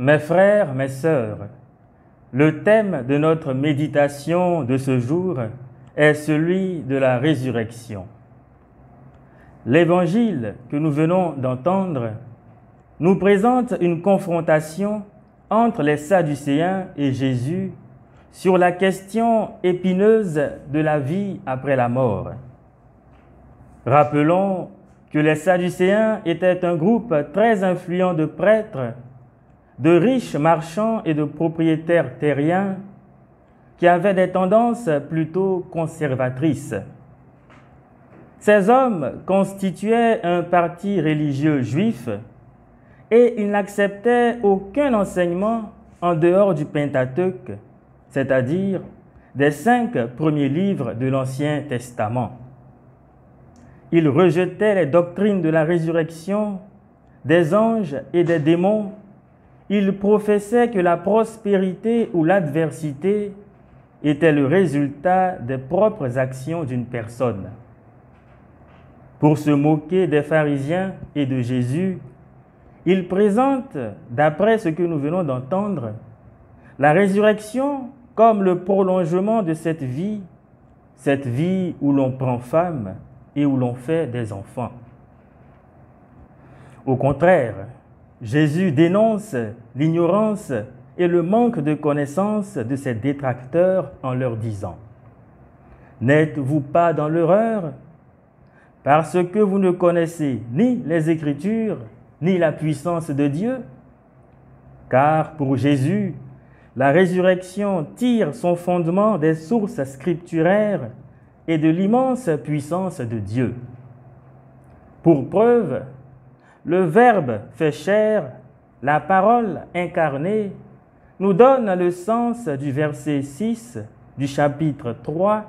Mes frères, mes sœurs, le thème de notre méditation de ce jour est celui de la résurrection. L'évangile que nous venons d'entendre nous présente une confrontation entre les Sadducéens et Jésus sur la question épineuse de la vie après la mort. Rappelons que les Sadducéens étaient un groupe très influent de prêtres, de riches marchands et de propriétaires terriens qui avaient des tendances plutôt conservatrices. Ces hommes constituaient un parti religieux juif et ils n'acceptaient aucun enseignement en dehors du Pentateuque, c'est-à-dire des 5 premiers livres de l'Ancien Testament. Ils rejetaient les doctrines de la résurrection, des anges et des démons. Ils professaient que la prospérité ou l'adversité était le résultat des propres actions d'une personne. Pour se moquer des pharisiens et de Jésus, ils présentent, d'après ce que nous venons d'entendre, la résurrection comme le prolongement de cette vie où l'on prend femme et où l'on fait des enfants. Au contraire, Jésus dénonce l'ignorance et le manque de connaissance de ses détracteurs en leur disant « N'êtes-vous pas dans l'erreur parce que vous ne connaissez ni les Écritures, ni la puissance de Dieu? Car pour Jésus, la résurrection tire son fondement des sources scripturaires et de l'immense puissance de Dieu. Pour preuve, le Verbe fait chair, la parole incarnée, nous donne le sens du verset 6 du chapitre 3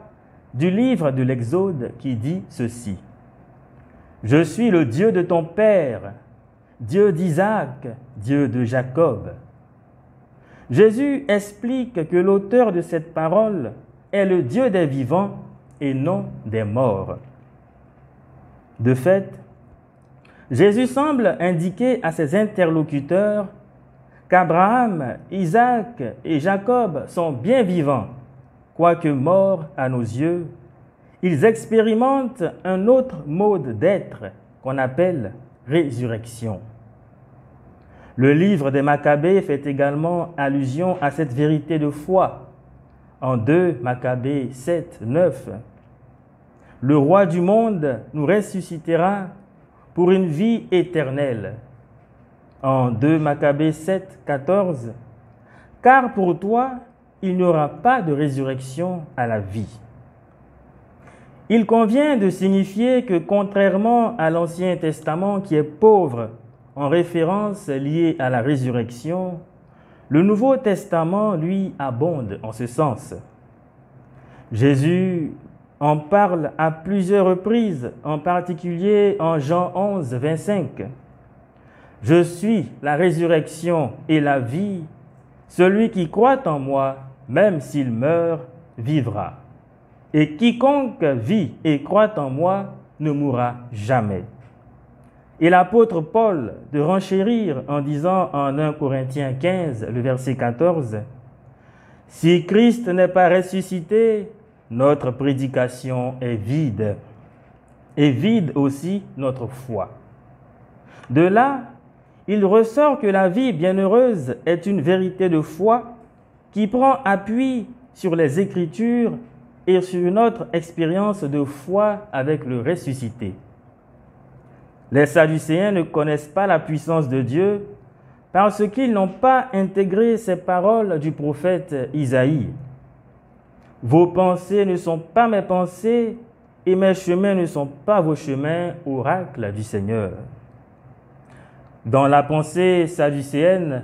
du livre de l'Exode qui dit ceci. « Je suis le Dieu de ton Père, Dieu d'Isaac, Dieu de Jacob. » Jésus explique que l'auteur de cette parole est le Dieu des vivants et non des morts. De fait, Jésus semble indiquer à ses interlocuteurs qu'Abraham, Isaac et Jacob sont bien vivants, quoique morts à nos yeux. Ils expérimentent un autre mode d'être qu'on appelle résurrection. Le livre des Maccabées fait également allusion à cette vérité de foi. En 2 Maccabées 7, 9, le roi du monde nous ressuscitera pour une vie éternelle. En 2 Maccabées 7, 14, car pour toi, il n'y aura pas de résurrection à la vie. Il convient de signifier que contrairement à l'Ancien Testament qui est pauvre en références liées à la résurrection, le Nouveau Testament, lui, abonde en ce sens. Jésus en parle à plusieurs reprises, en particulier en Jean 11, 25. « Je suis la résurrection et la vie. Celui qui croit en moi, même s'il meurt, vivra. Et quiconque vit et croit en moi ne mourra jamais. » Et l'apôtre Paul de renchérir en disant en 1 Corinthiens 15, le verset 14, « Si Christ n'est pas ressuscité, notre prédication est vide, et vide aussi notre foi. » De là, il ressort que la vie bienheureuse est une vérité de foi qui prend appui sur les Écritures et sur notre expérience de foi avec le ressuscité. Les Sadducéens ne connaissent pas la puissance de Dieu parce qu'ils n'ont pas intégré ces paroles du prophète Isaïe. « Vos pensées ne sont pas mes pensées et mes chemins ne sont pas vos chemins, oracle du Seigneur. » Dans la pensée sadducéenne,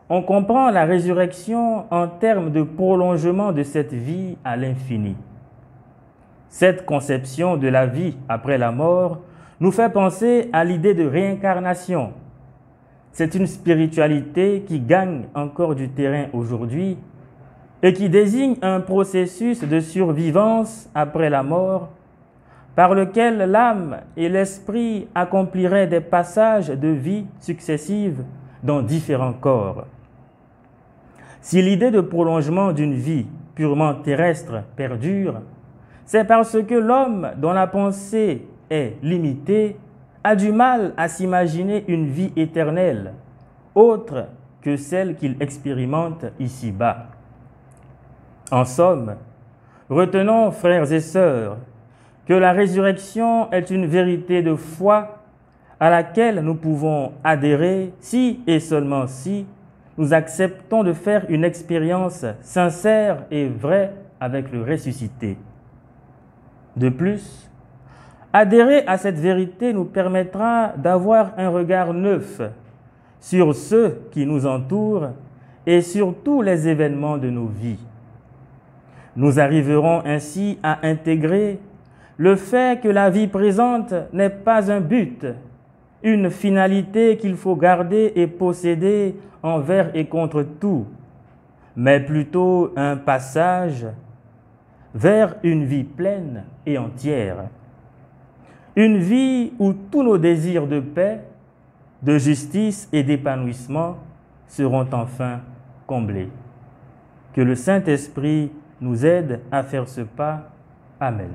on comprend la résurrection en termes de prolongement de cette vie à l'infini. Cette conception de la vie après la mort nous fait penser à l'idée de réincarnation. C'est une spiritualité qui gagne encore du terrain aujourd'hui et qui désigne un processus de survivance après la mort par lequel l'âme et l'esprit accompliraient des passages de vie successives dans différents corps. Si l'idée de prolongement d'une vie purement terrestre perdure, c'est parce que l'homme, dont la pensée est limitée, a du mal à s'imaginer une vie éternelle, autre que celle qu'il expérimente ici-bas. En somme, retenons, frères et sœurs, que la résurrection est une vérité de foi à laquelle nous pouvons adhérer si et seulement si nous acceptons de faire une expérience sincère et vraie avec le ressuscité. De plus, adhérer à cette vérité nous permettra d'avoir un regard neuf sur ceux qui nous entourent et sur tous les événements de nos vies. Nous arriverons ainsi à intégrer le fait que la vie présente n'est pas un but, une finalité qu'il faut garder et posséder envers et contre tout, mais plutôt un passage vers une vie pleine et entière. Une vie où tous nos désirs de paix, de justice et d'épanouissement seront enfin comblés. Que le Saint-Esprit nous aide à faire ce pas. Amen.